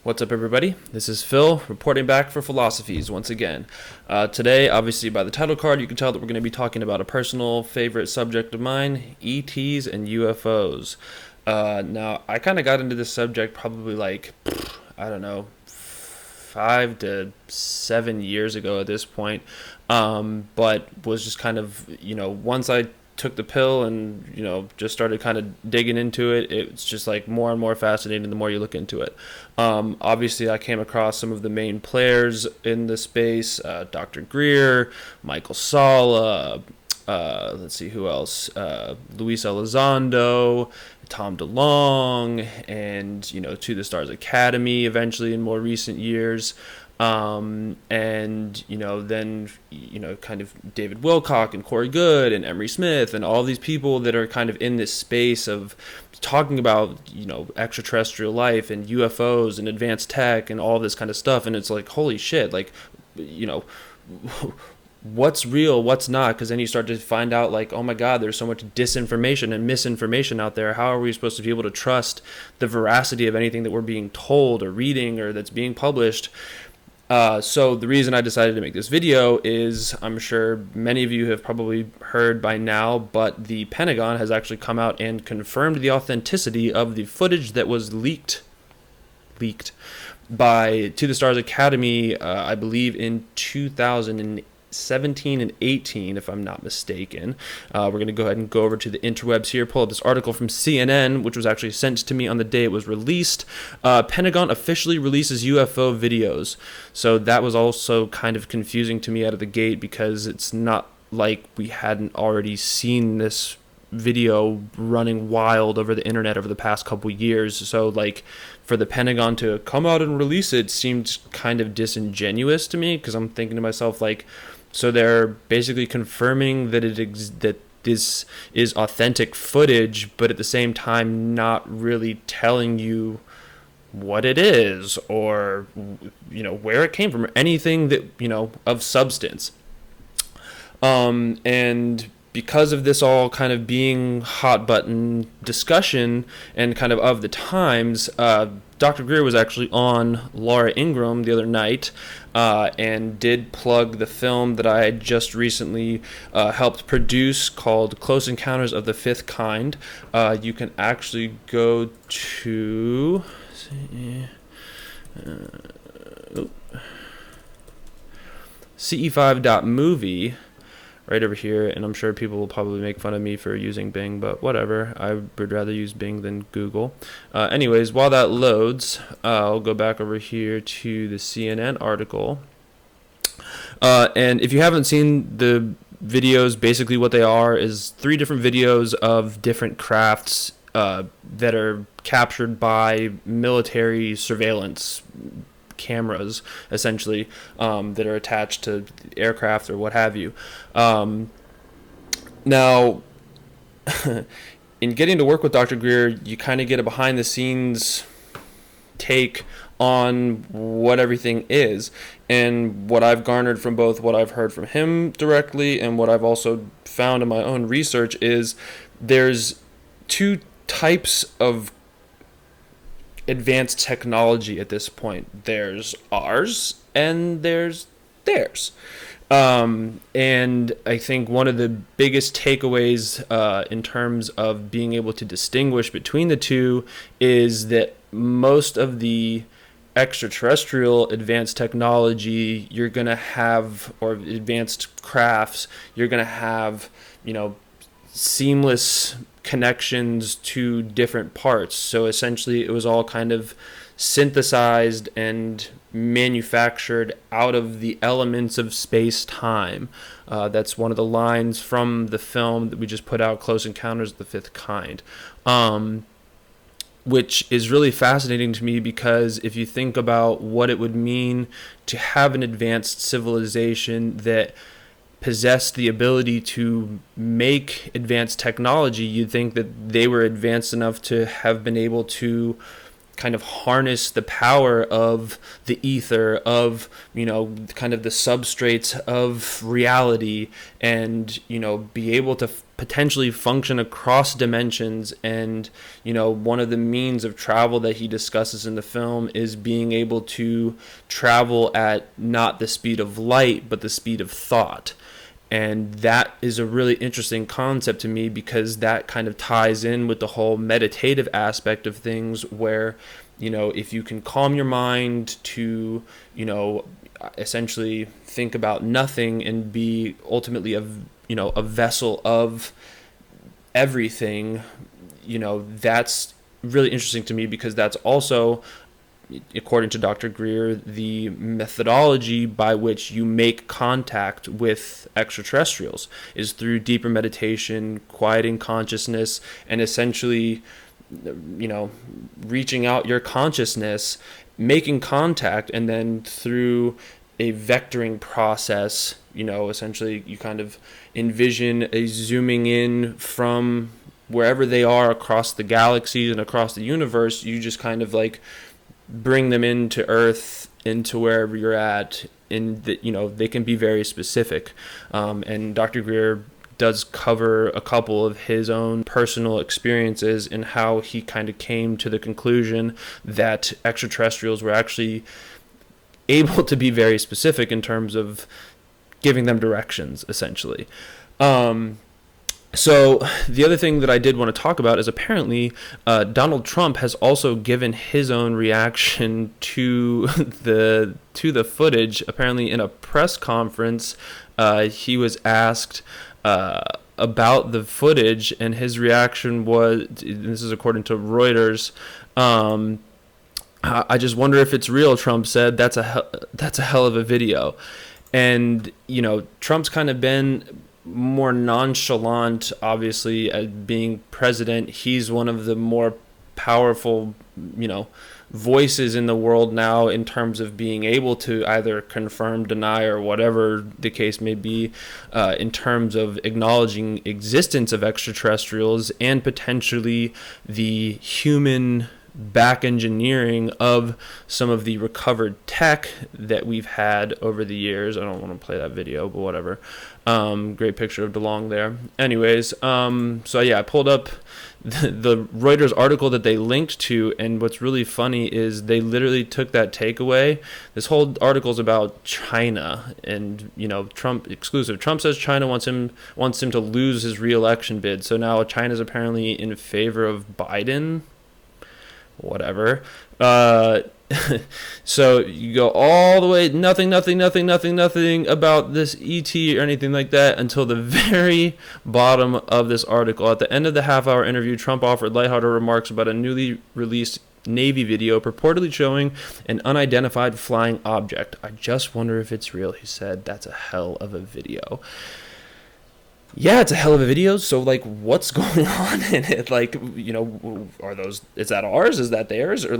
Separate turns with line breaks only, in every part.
What's up, everybody? This is Phil reporting back for PHiLOSOPHEEZ once again. Today, obviously by the title card, you can tell that we're going to be talking about a personal favorite subject of mine, ETs and UFOs. Now, I kind of got into this subject probably I don't know, 5 to 7 years ago at this point, but was just kind of, once I took the pill and just started kind of digging into it, it's just like more and more fascinating the more you look into it. Obviously I came across some of the main players in the space, Dr. Greer, Michael Sala, let's see who else, Luis Elizondo, Tom DeLonge, and To the Stars Academy eventually in more recent years. And then kind of David Wilcock and Corey Good and Emery Smith and all these people that are kind of in this space of talking about extraterrestrial life and UFOs and advanced tech and all this kind of stuff. And it's like, holy shit, like what's real, what's not? Because then you start to find out, like, oh my god, there's so much disinformation and misinformation out there. How are we supposed to be able to trust the veracity of anything that we're being told or reading or that's being published? So the reason I decided to make this video is, I'm sure many of you have probably heard by now, but the Pentagon has actually come out and confirmed the authenticity of the footage that was leaked by To the Stars Academy, I believe in 2017 and 18, if I'm not mistaken. We're going to go ahead and go over to the interwebs here, pull up this article from CNN, which was actually sent to me on the day it was released. Pentagon officially releases UFO videos. So that was also kind of confusing to me out of the gate, because it's not like we hadn't already seen this video running wild over the internet over the past couple years. So like for the Pentagon to come out and release it seemed kind of disingenuous to me, because I'm thinking to myself, like, so they're basically confirming that that this is authentic footage, but at the same time not really telling you what it is or where it came from or anything that of substance. And because of this all kind of being hot button discussion and kind of the times, Dr. Greer was actually on Laura Ingraham the other night and did plug the film that I had just recently helped produce called Close Encounters of the Fifth Kind. You can actually go to ce5.movie right over here, and I'm sure people will probably make fun of me for using Bing, but whatever. I would rather use Bing than Google. Anyways, while that loads, I'll go back over here to the CNN article. And if you haven't seen the videos, basically what they are is 3 different videos of different crafts that are captured by military surveillance cameras, essentially, that are attached to aircraft or what have you. Now, in getting to work with Dr. Greer, you kind of get a behind-the-scenes take on what everything is. And what I've garnered from both what I've heard from him directly and what I've also found in my own research is there's 2 types of advanced technology at this point. There's ours and there's theirs. And I think one of the biggest takeaways in terms of being able to distinguish between the two is that most of the extraterrestrial advanced technology you're going to have, or advanced crafts, you're going to have, seamless connections to different parts. So essentially it was all kind of synthesized and manufactured out of the elements of space-time. That's one of the lines from the film that we just put out, Close Encounters of the Fifth Kind, which is really fascinating to me, because if you think about what it would mean to have an advanced civilization that possessed the ability to make advanced technology, you'd think that they were advanced enough to have been able to kind of harness the power of the ether, of kind of the substrates of reality, and be able to potentially function across dimensions. And one of the means of travel that he discusses in the film is being able to travel at not the speed of light but the speed of thought. And that is a really interesting concept to me, because that kind of ties in with the whole meditative aspect of things, where if you can calm your mind to essentially think about nothing and be ultimately a vessel of everything, that's really interesting to me, because that's also, according to Dr. Greer, the methodology by which you make contact with extraterrestrials is through deeper meditation, quieting consciousness, and essentially, reaching out your consciousness, making contact, and then through a vectoring process, essentially you kind of envision a zooming in from wherever they are across the galaxies and across the universe. You just kind of like bring them into Earth, into wherever you're at, and that they can be very specific. And Dr. Greer does cover a couple of his own personal experiences and how he kind of came to the conclusion that extraterrestrials were actually able to be very specific in terms of giving them directions, essentially. So the other thing that I did want to talk about is apparently Donald Trump has also given his own reaction to the footage. Apparently, in a press conference, he was asked about the footage, and his reaction was, this is according to Reuters, I just wonder if it's real, Trump said. That's a hell of a video. And, Trump's kind of been more nonchalant, obviously, as being president. He's one of the more powerful, voices in the world now in terms of being able to either confirm, deny, or whatever the case may be, in terms of acknowledging existence of extraterrestrials and potentially the human back engineering of some of the recovered tech that we've had over the years. I don't want to play that video, but whatever. Great picture of DeLong there. Anyways, so yeah, I pulled up the Reuters article that they linked to, and what's really funny is they literally took that takeaway. This whole article is about China, and Trump exclusive. Trump says China wants him to lose his re-election bid. So now China's apparently in favor of Biden. Whatever. So you go all the way, nothing about this ET or anything like that until the very bottom of this article. At the end of the half-hour interview, Trump offered lighthearted remarks about a newly released Navy video purportedly showing an unidentified flying object. I just wonder if it's real, he said. That's a hell of a video. Yeah, it's a hell of a video. So, what's going on in it? Is that ours? Is that theirs? Or,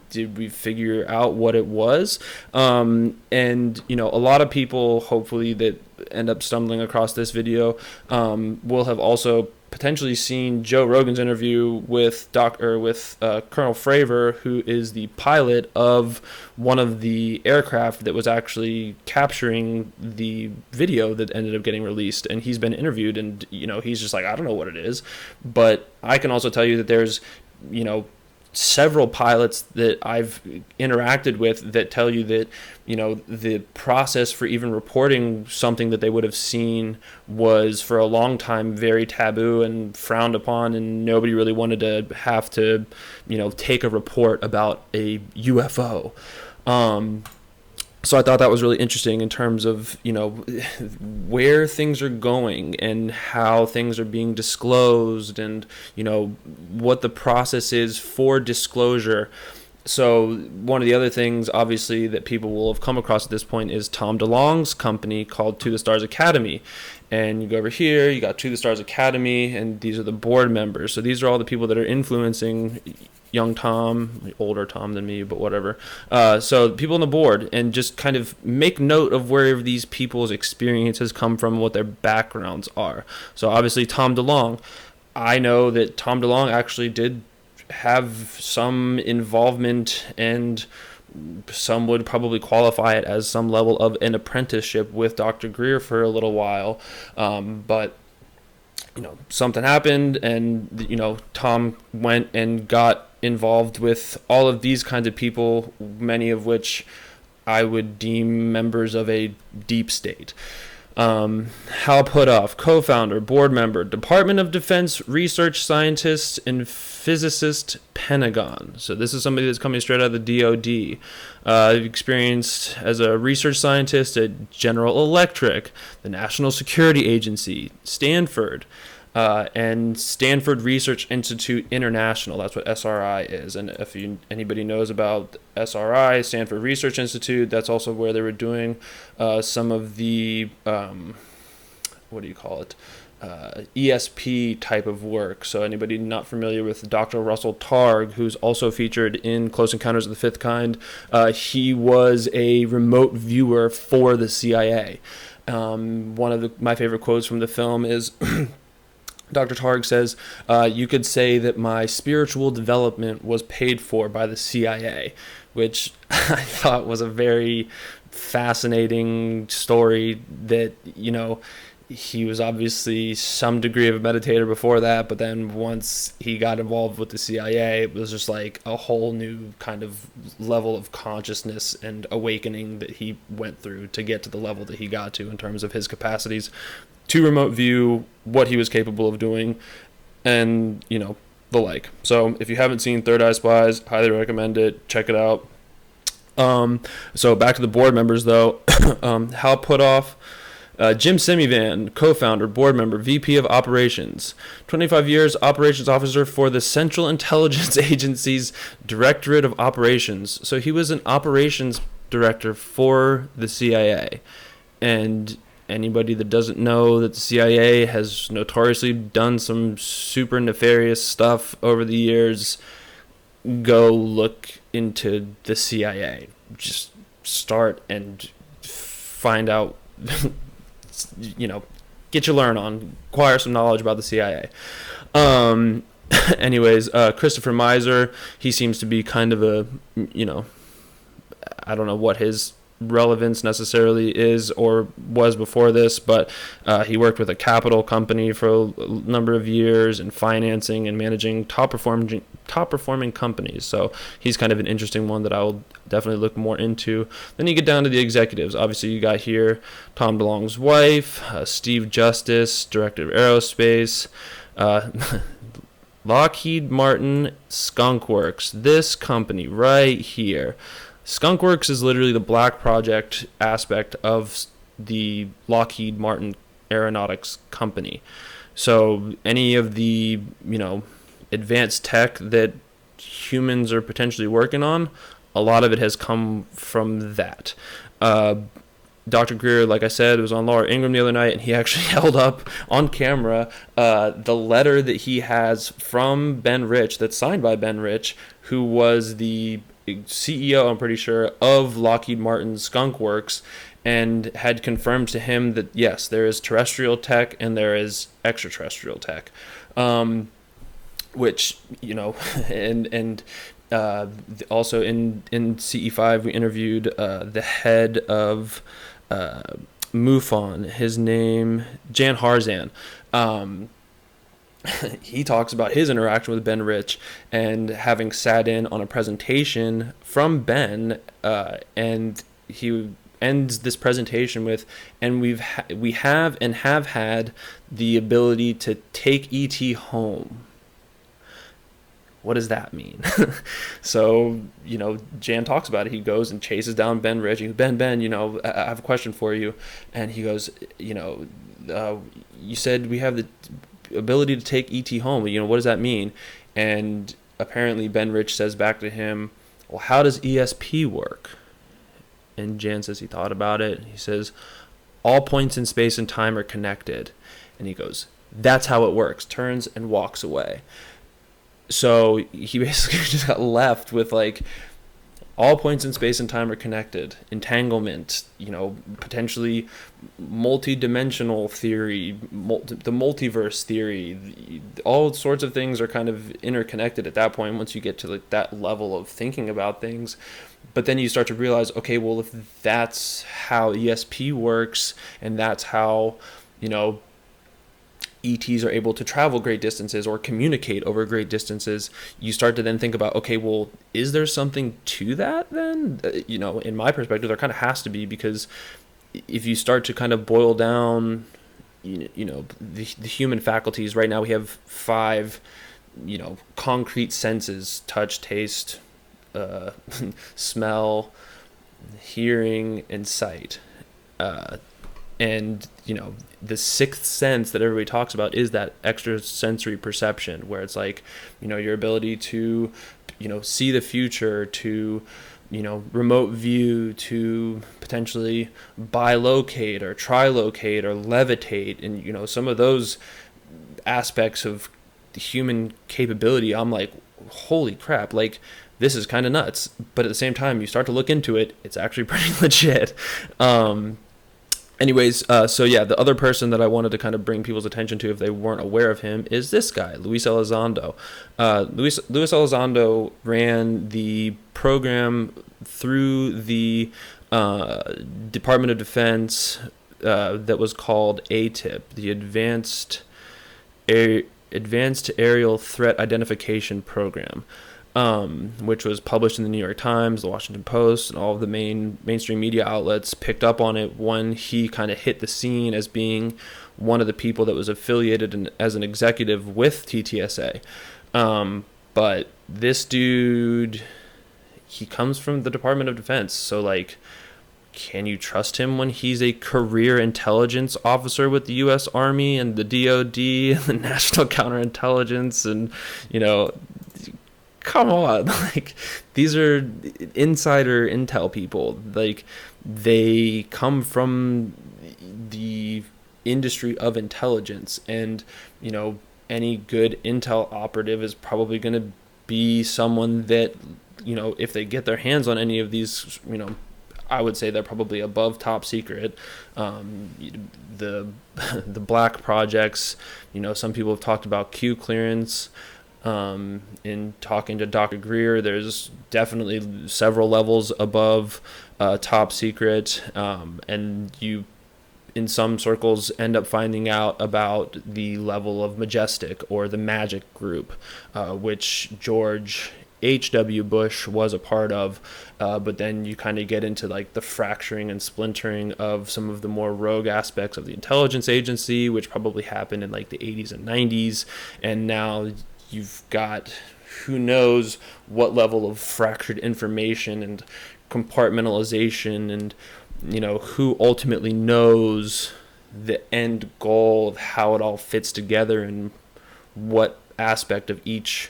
did we figure out what it was? And, a lot of people, hopefully, that end up stumbling across this video will have also potentially seen Joe Rogan's interview with Colonel Fravor, who is the pilot of one of the aircraft that was actually capturing the video that ended up getting released. And he's been interviewed, and he's just like, I don't know what it is, but I can also tell you that there's several pilots that I've interacted with that tell you that the process for even reporting something that they would have seen was for a long time very taboo and frowned upon, and nobody really wanted to have to take a report about a UFO. So I thought that was really interesting in terms of, where things are going and how things are being disclosed and, what the process is for disclosure. So one of the other things, obviously, that people will have come across at this point is Tom DeLonge's company called To the Stars Academy. And you go over here, you got To the Stars Academy, and these are the board members. So these are all the people that are influencing young Tom, older Tom than me, but whatever. So people on the board, and just kind of make note of where these people's experiences come from, what their backgrounds are. So obviously Tom DeLonge, I know that Tom DeLonge actually did have some involvement, and some would probably qualify it as some level of an apprenticeship with Dr. Greer for a little while. But something happened, and Tom went and got involved with all of these kinds of people, many of which I would deem members of a deep state. Hal Puthoff, co-founder, board member, Department of Defense research scientist and physicist, Pentagon. So this is somebody that's coming straight out of the DoD. Experienced as a research scientist at General Electric, the National Security Agency, Stanford, and Stanford Research Institute International. That's what SRI is. And if anybody knows about SRI, Stanford Research Institute, that's also where they were doing some of the, ESP type of work. So anybody not familiar with Dr. Russell Targ, who's also featured in Close Encounters of the Fifth Kind, he was a remote viewer for the CIA. One of my favorite quotes from the film is Dr. Targ says, you could say that my spiritual development was paid for by the CIA, which I thought was a very fascinating story that, he was obviously some degree of a meditator before that, but then once he got involved with the CIA, it was just like a whole new kind of level of consciousness and awakening that he went through to get to the level that he got to in terms of his capacities to remote view, what he was capable of doing, and, the like. So if you haven't seen Third Eye Spies, highly recommend it. Check it out. So back to the board members, though. Hal Puthoff, Jim Semivan, co-founder, board member, VP of Operations, 25 years operations officer for the Central Intelligence Agency's Directorate of Operations. So he was an operations director for the CIA. And anybody that doesn't know that the CIA has notoriously done some super nefarious stuff over the years, go look into the CIA. Just start and find out, get your learn on, acquire some knowledge about the CIA. Anyways, Christopher Miser, he seems to be kind of a, I don't know what his relevance necessarily is or was before this, but he worked with a capital company for a number of years in financing and managing top performing companies. So he's kind of an interesting one that I will definitely look more into. Then you get down to the executives. Obviously, you got here Tom DeLonge's wife, Steve Justice, director of aerospace, Lockheed Martin Skunk Works, this company right here. Skunk Works is literally the black project aspect of the Lockheed Martin Aeronautics company. So any of the, advanced tech that humans are potentially working on, a lot of it has come from that. Dr. Greer, like I said, was on Laura Ingraham the other night, and he actually held up on camera the letter that he has from Ben Rich, that's signed by Ben Rich, who was the CEO, I'm pretty sure, of Lockheed Martin Skunk Works, and had confirmed to him that, yes, there is terrestrial tech and there is extraterrestrial tech. Which, and also in CE5, we interviewed the head of MUFON, his name, Jan Harzan. He talks about his interaction with Ben Rich and having sat in on a presentation from Ben, and he ends this presentation with, and we have had the ability to take ET home. What does that mean? So, Jan talks about it. He goes and chases down Ben Rich. He goes, Ben, I have a question for you. And he goes, you said we have the ability to take ET home. What does that mean? And apparently Ben Rich says back to him, well, how does ESP work? And Jan says he thought about it. He says, all points in space and time are connected. And he goes, that's how it works. Turns and walks away. So he basically just got left with all points in space and time are connected, entanglement, potentially multi-dimensional theory, the multiverse theory, all sorts of things are kind of interconnected at that point once you get to that level of thinking about things. But then you start to realize, okay, well, if that's how ESP works and that's how, ETs are able to travel great distances or communicate over great distances, you start to then think about, okay, well, is there something to that then? In my perspective, there kind of has to be, because if you start to kind of boil down, the human faculties, right now we have 5, concrete senses: touch, taste, smell, hearing, and sight. And the sixth sense that everybody talks about is that extrasensory perception, where it's like, your ability to see the future, to remote view, to potentially bilocate or trilocate or levitate. And some of those aspects of the human capability, I'm like, holy crap, like, this is kind of nuts. But at the same time, you start to look into it, it's actually pretty legit. So yeah, the other person that I wanted to kind of bring people's attention to, if they weren't aware of him, is this guy, Luis Elizondo. Luis Elizondo ran the program through the Department of Defense that was called ATIP, the Advanced Aerial Threat Identification Program, which was published in the New York Times, the Washington Post, and all of the mainstream media outlets picked up on it when he kind of hit the scene as being one of the people that was affiliated as an executive with TTSA. But this dude, he comes from the Department of Defense, so like, can you trust him when he's a career intelligence officer with the U.S. Army and the DOD and the National Counterintelligence? And come on, like, these are insider intel people. Like, they come from the industry of intelligence, and any good intel operative is probably going to be someone that if they get their hands on any of these, I would say they're probably above top secret. The black projects, some people have talked about Q clearance. In talking to Dr. Greer, there's definitely several levels above top secret, and you, in some circles, end up finding out about the level of Majestic or the Magic Group, which George H.W. Bush was a part of, but then you kind of get into like the fracturing and splintering of some of the more rogue aspects of the intelligence agency, which probably happened in like the 80s and 90s, and now you've got who knows what level of fractured information and compartmentalization, and who ultimately knows the end goal of how it all fits together and what aspect of each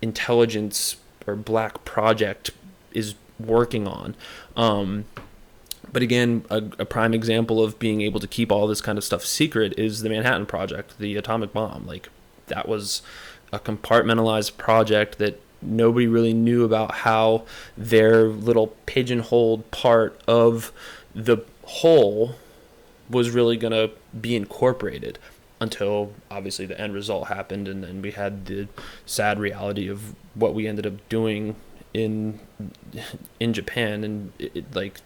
intelligence or black project is working on. But again, a prime example of being able to keep all this kind of stuff secret is the Manhattan Project, the atomic bomb. Like, that was a compartmentalized project that nobody really knew about how their little pigeonholed part of the whole was really going to be incorporated, until obviously the end result happened, and then we had the sad reality of what we ended up doing in Japan. And like,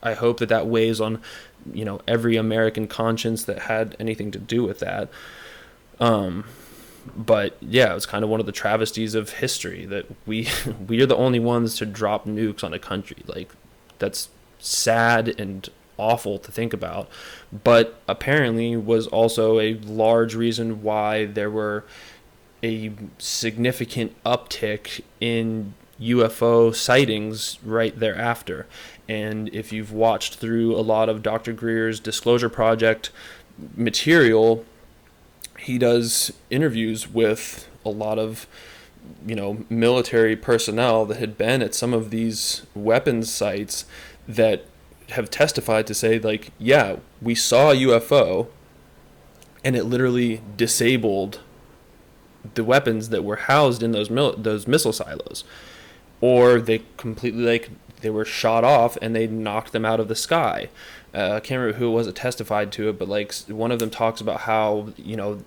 I hope that weighs on every American conscience that had anything to do with that. But yeah, it was kind of one of the travesties of history that we are the only ones to drop nukes on a country. Like, that's sad and awful to think about, but apparently was also a large reason why there were a significant uptick in UFO sightings right thereafter. And if you've watched through a lot of Dr. Greer's Disclosure Project material, he does interviews with a lot of military personnel that had been at some of these weapons sites that have testified to say, like, yeah, we saw a UFO and it literally disabled the weapons that were housed in those missile silos, or they completely, they were shot off and they knocked them out of the sky. I can't remember who it was that testified to it, but one of them talks about how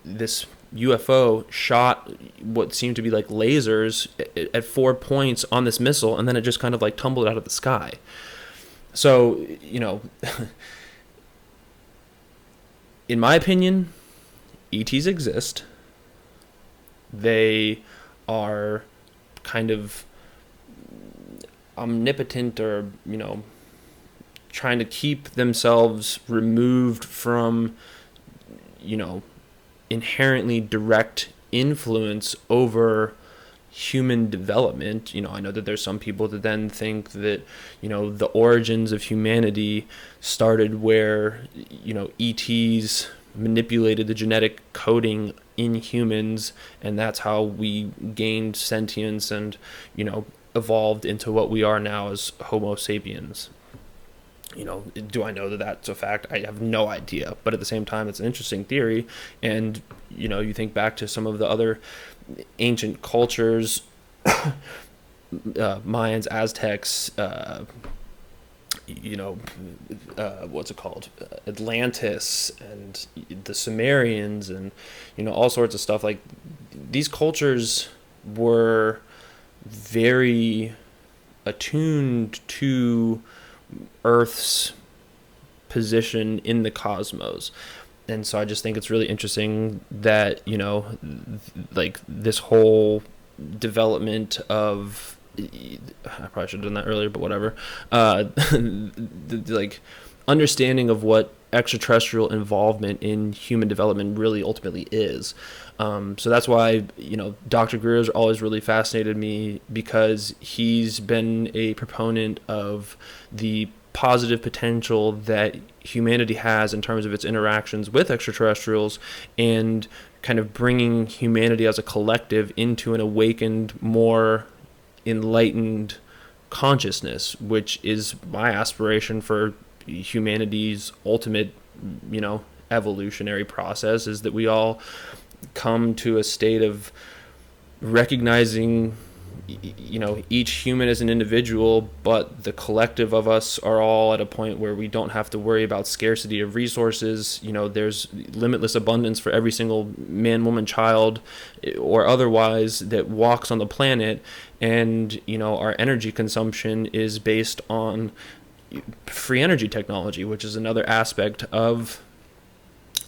this UFO shot what seemed to be like lasers at 4 points on this missile, and then it just kind of tumbled out of the sky. So, in my opinion, ETs exist. They are kind of omnipotent, or trying to keep themselves removed from inherently direct influence over human development. I know that there's some people that then think that the origins of humanity started where ETs manipulated the genetic coding in humans, and that's how we gained sentience and evolved into what we are now as Homo sapiens. Do I know that that's a fact? I have no idea. But at the same time, it's an interesting theory. And, you think back to some of the other ancient cultures, Mayans, Aztecs, what's it called? Atlantis and the Sumerians and, all sorts of stuff. Like, these cultures were very attuned to Earth's position in the cosmos. And so I just think it's really interesting that, like this whole development of, I probably should have done that earlier, but whatever, like understanding of what extraterrestrial involvement in human development really ultimately is. So that's why, Dr. Greer's always really fascinated me, because he's been a proponent of the positive potential that humanity has in terms of its interactions with extraterrestrials, and kind of bringing humanity as a collective into an awakened, more enlightened consciousness, which is my aspiration for humanity's ultimate, evolutionary process, is that we all come to a state of recognizing each human as an individual, but the collective of us are all at a point where we don't have to worry about scarcity of resources. There's limitless abundance for every single man, woman, child, or otherwise, that walks on the planet. And our energy consumption is based on free energy technology, which is another aspect of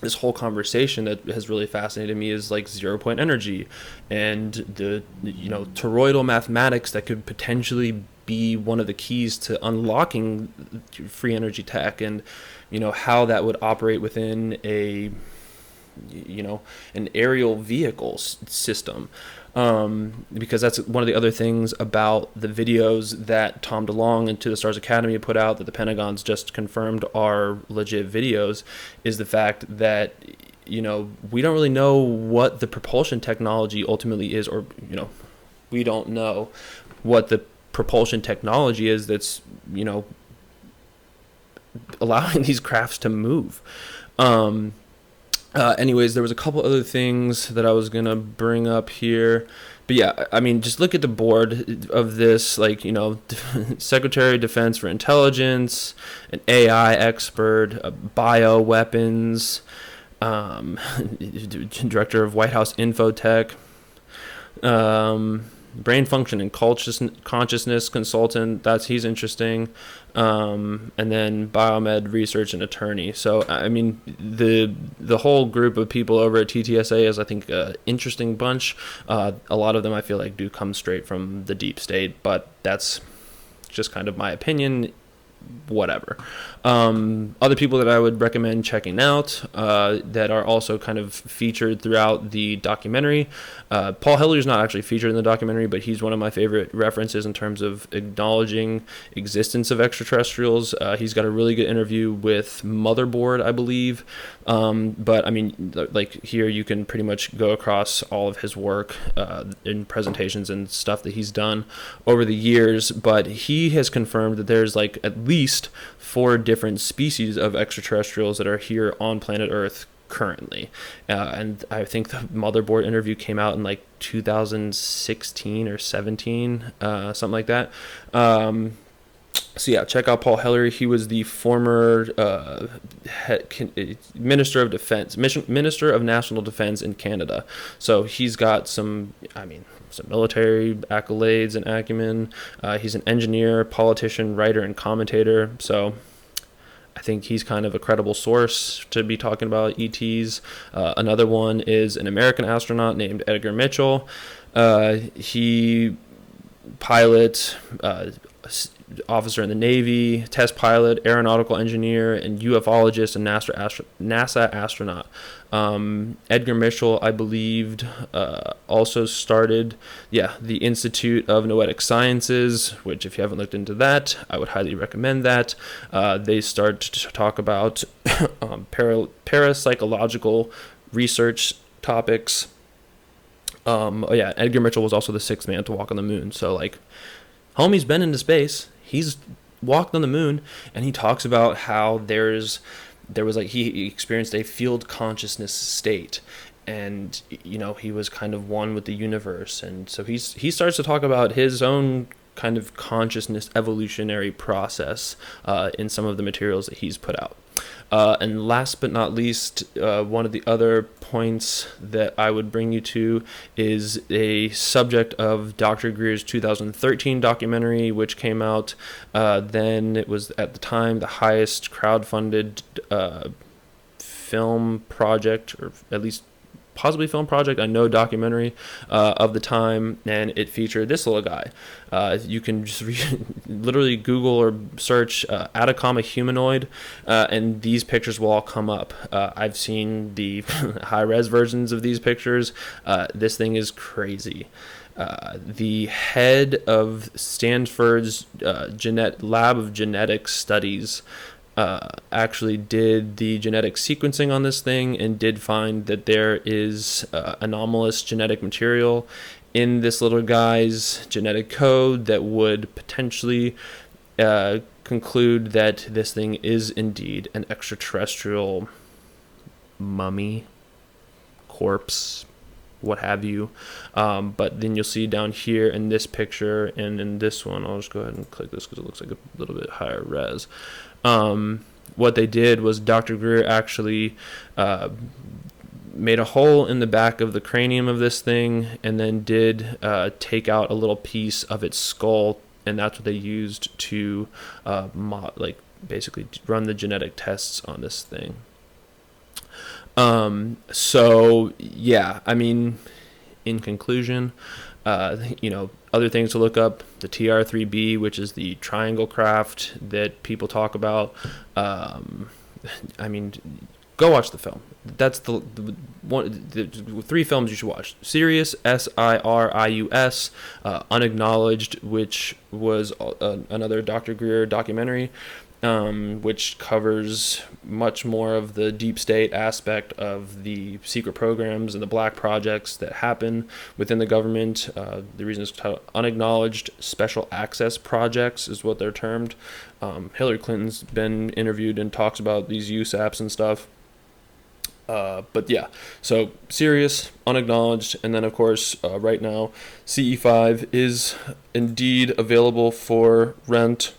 this whole conversation that has really fascinated me, is like 0-point energy and the toroidal mathematics that could potentially be one of the keys to unlocking free energy tech, and how that would operate within a an aerial vehicle system. Because that's one of the other things about the videos that Tom DeLonge and To the Stars Academy put out, that the Pentagon's just confirmed are legit videos, is the fact that we don't really know what the propulsion technology ultimately is, or we don't know what the propulsion technology is that's allowing these crafts to move. Anyways, there was a couple other things that I was going to bring up here. But yeah, I mean, just look at the board of this, like, Secretary of Defense for Intelligence, an AI expert, bioweapons, Director of White House Infotech, brain function and consciousness consultant. He's interesting. And then biomed research and attorney. So I mean, the whole group of people over at TTSA is, I think, an interesting bunch. A lot of them I feel like do come straight from the deep state, but that's just kind of my opinion. Whatever. Other people that I would recommend checking out that are also kind of featured throughout the documentary. Paul Hillyer's not actually featured in the documentary, but he's one of my favorite references in terms of acknowledging existence of extraterrestrials. He's got a really good interview with Motherboard, I believe. But I mean, like, here you can pretty much go across all of his work in presentations and stuff that he's done over the years. But he has confirmed that there's like at least 4 different species of extraterrestrials that are here on planet Earth currently. And I think the Motherboard interview came out in like 2016 or 17, something like that. So yeah, check out Paul Hillier. He was the former Minister of Defense, Minister of National Defense in Canada. So he's got some military accolades and acumen. He's an engineer, politician, writer, and commentator. So I think he's kind of a credible source to be talking about ETs. Another one is an American astronaut named Edgar Mitchell. He pilot, officer in the Navy, test pilot, aeronautical engineer, and ufologist and NASA astronaut. Edgar Mitchell, I believed, also started, the Institute of Noetic Sciences, which if you haven't looked into that, I would highly recommend that. They start to talk about parapsychological research topics. Edgar Mitchell was also the sixth man to walk on the moon. So, like, homie's been into space. He's walked on the moon, and he talks about how there was like he experienced a field consciousness state, and he was kind of one with the universe. And so he starts to talk about his own kind of consciousness evolutionary process in some of the materials that he's put out. And last but not least, one of the other points that I would bring you to is a subject of Dr. Greer's 2013 documentary, which came out. Then it was at the time the highest crowdfunded film project, or at least possibly film project, I know, documentary of the time, and it featured this little guy. You can just literally Google or search Atacama humanoid, and these pictures will all come up. I've seen the high-res versions of these pictures. This thing is crazy. The head of Stanford's Lab of Genetic Studies actually did the genetic sequencing on this thing and did find that there is anomalous genetic material in this little guy's genetic code that would potentially conclude that this thing is indeed an extraterrestrial mummy, corpse, what have you. But then you'll see down here in this picture and in this one, I'll just go ahead and click this because it looks like a little bit higher res. What they did was Dr. Greer actually made a hole in the back of the cranium of this thing, and then did take out a little piece of its skull, and that's what they used to basically run the genetic tests on this thing. So yeah, I mean, in conclusion, other things to look up: the TR-3B, which is the triangle craft that people talk about. I mean, go watch the film. That's the three films you should watch: Sirius, Sirius, Unacknowledged, which was another Dr. Greer documentary, which covers much more of the deep state aspect of the secret programs and the black projects that happen within the government. The reason it's titled Unacknowledged Special Access Projects is what they're termed. Hillary Clinton's been interviewed and talks about these USAPs and stuff. But yeah, so Sirius, Unacknowledged, and then of course right now CE5 is indeed available for rent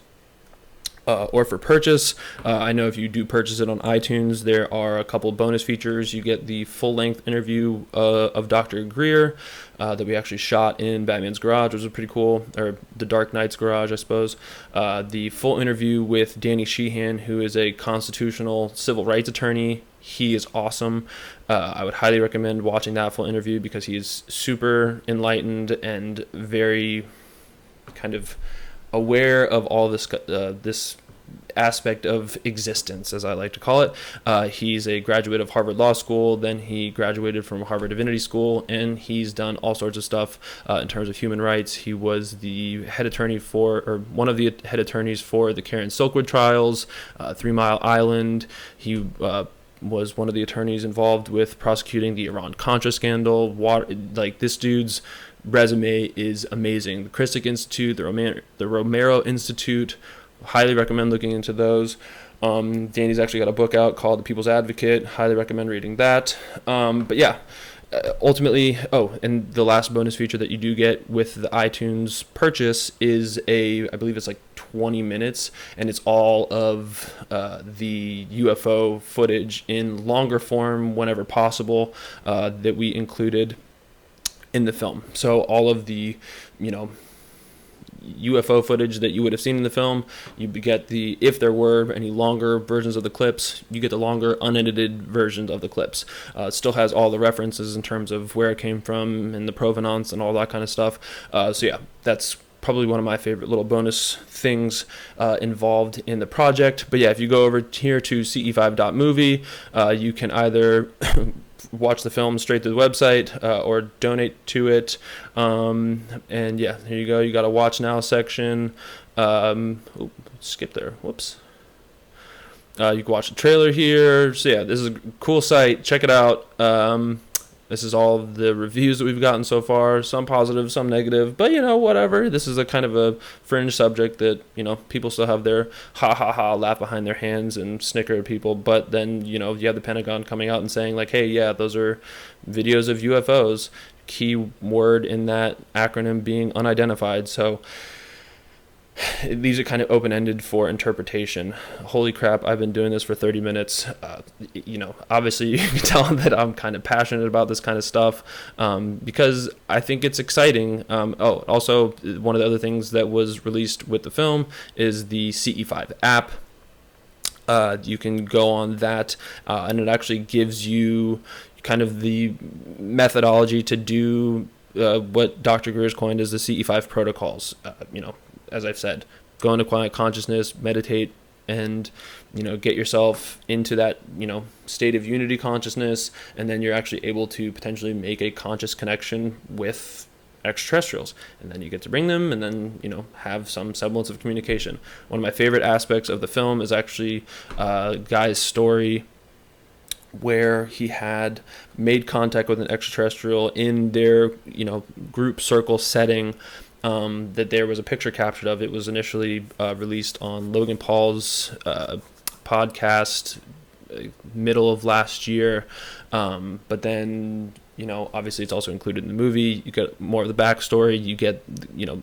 or for purchase. I know if you do purchase it on iTunes, there are a couple bonus features. You get the full-length interview of Dr. Greer that we actually shot in Batman's garage, which was pretty cool, or the Dark Knight's garage, I suppose. The full interview with Danny Sheehan, who is a constitutional civil rights attorney. He is awesome. I would highly recommend watching that full interview because he is super enlightened and very kind of aware of all this this aspect of existence, as I like to call it. He's a graduate of Harvard Law School, then he graduated from Harvard Divinity School, and he's done all sorts of stuff in terms of human rights. He was the head attorney or one of the head attorneys for the Karen Silkwood trials, 3 Mile Island. He was one of the attorneys involved with prosecuting the Iran-Contra scandal. This dude's resume is amazing. The Christic Institute, the Romero Institute, highly recommend looking into those. Danny's actually got a book out called The People's Advocate. Highly recommend reading that. But yeah, ultimately, and the last bonus feature that you do get with the iTunes purchase is I believe it's like 20 minutes, and it's all of the UFO footage in longer form whenever possible that we included in the film. So all of the, UFO footage that you would have seen in the film. You get the, if there were any longer versions of the clips, you get the longer unedited versions of the clips. It still has all the references in terms of where it came from and the provenance and all that kind of stuff. So yeah, that's probably one of my favorite little bonus things involved in the project. But yeah, if you go over here to ce5.movie, you can either watch the film straight through the website or donate to it. And yeah, here you go. You got a watch now section. Skip there. Whoops. You can watch the trailer here. So yeah, this is a cool site. Check it out. This is all of the reviews that we've gotten so far. Some positive, some negative, but whatever. This is a kind of a fringe subject that, people still have their ha ha ha laugh behind their hands and snicker at people. But then, you have the Pentagon coming out and saying like, hey, yeah, those are videos of UFOs. Key word in that acronym being unidentified. So these are kind of open-ended for interpretation. Holy crap, I've been doing this for 30 minutes. Obviously you can tell that I'm kind of passionate about this kind of stuff because I think it's exciting. Also, one of the other things that was released with the film is the CE5 app. You can go on that, and it actually gives you kind of the methodology to do what Dr. Greer's coined as the CE5 protocols. As I've said, go into quiet consciousness, meditate, and get yourself into that state of unity consciousness, and then you're actually able to potentially make a conscious connection with extraterrestrials, and then you get to bring them and then have some semblance of communication. One of my favorite aspects of the film is actually a guy's story where he had made contact with an extraterrestrial in their group circle setting. That there was a picture captured of. It was initially released on Logan Paul's podcast middle of last year, but then obviously it's also included in the movie. You get more of the backstory. You get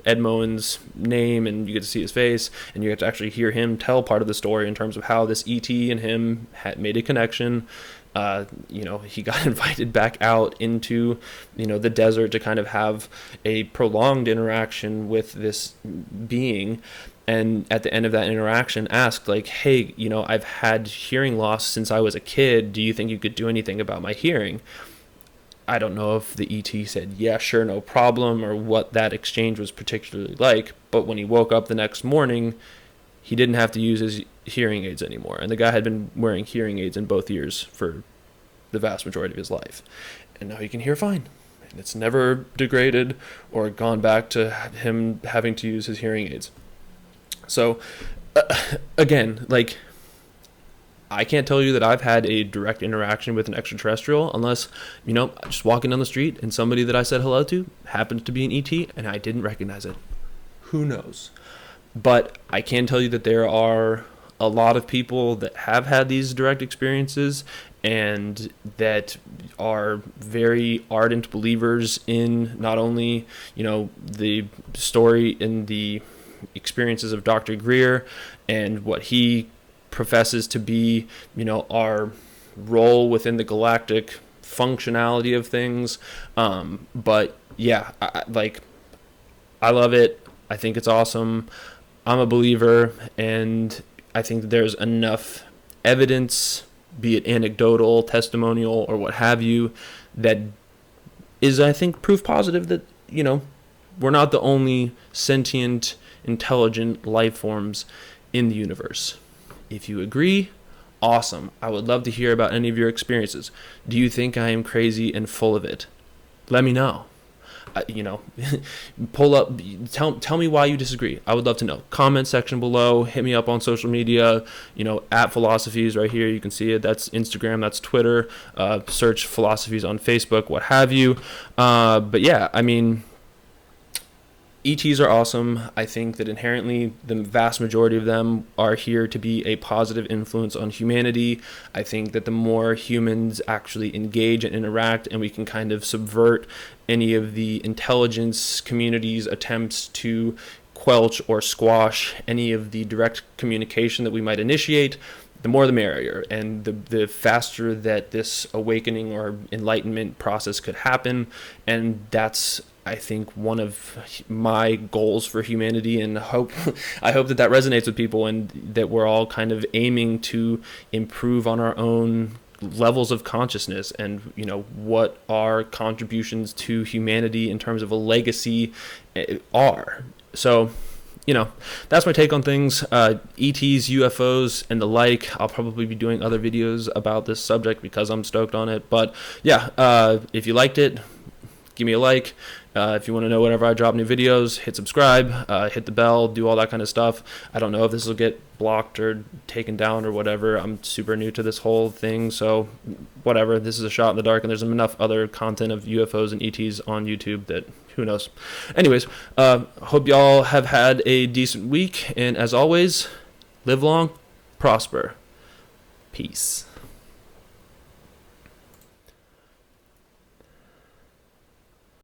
Ed Moen's name, and you get to see his face, and you get to actually hear him tell part of the story in terms of how this ET and him had made a connection. He got invited back out into, the desert to kind of have a prolonged interaction with this being. And at the end of that interaction asked like, hey, I've had hearing loss since I was a kid. Do you think you could do anything about my hearing? I don't know if the ET said, yeah, sure, no problem, or what that exchange was particularly like. But when he woke up the next morning, he didn't have to use his hearing aids anymore. And the guy had been wearing hearing aids in both ears for the vast majority of his life. And now he can hear fine. And it's never degraded or gone back to him having to use his hearing aids. So, again, like, I can't tell you that I've had a direct interaction with an extraterrestrial unless, just walking down the street and somebody that I said hello to happened to be an ET and I didn't recognize it. Who knows? But I can tell you that there are a lot of people that have had these direct experiences and that are very ardent believers in not only, the story and the experiences of Dr. Greer and what he professes to be, our role within the galactic functionality of things. But yeah, I love it. I think it's awesome. I'm a believer, and I think that there's enough evidence, be it anecdotal, testimonial, or what have you, that is, I think, proof positive that, we're not the only sentient, intelligent life forms in the universe. If you agree, awesome. I would love to hear about any of your experiences. Do you think I am crazy and full of it? Let me know. Pull up, tell me why you disagree. I would love to know. Comment section below. Hit me up on social media. At PHiLOSOPHEEZ right here. You can see it. That's Instagram. That's Twitter. Search PHiLOSOPHEEZ on Facebook. What have you. But yeah, ETs are awesome. I think that inherently the vast majority of them are here to be a positive influence on humanity. I think that the more humans actually engage and interact, and we can kind of subvert any of the intelligence community's attempts to quelch or squash any of the direct communication that we might initiate, the more the merrier, and the faster that this awakening or enlightenment process could happen. And that's, I think one of my goals for humanity, and I hope that that resonates with people, and that we're all kind of aiming to improve on our own levels of consciousness, and what our contributions to humanity in terms of a legacy are. So that's my take on things. ETs, UFOs, and the like. I'll probably be doing other videos about this subject because I'm stoked on it. But yeah, if you liked it, give me a like. If you want to know whenever I drop new videos, hit subscribe, hit the bell, do all that kind of stuff. I don't know if this will get blocked or taken down or whatever. I'm super new to this whole thing, so whatever. This is a shot in the dark, and there's enough other content of UFOs and ETs on YouTube that who knows. Anyways, hope y'all have had a decent week, and as always, live long, prosper. Peace.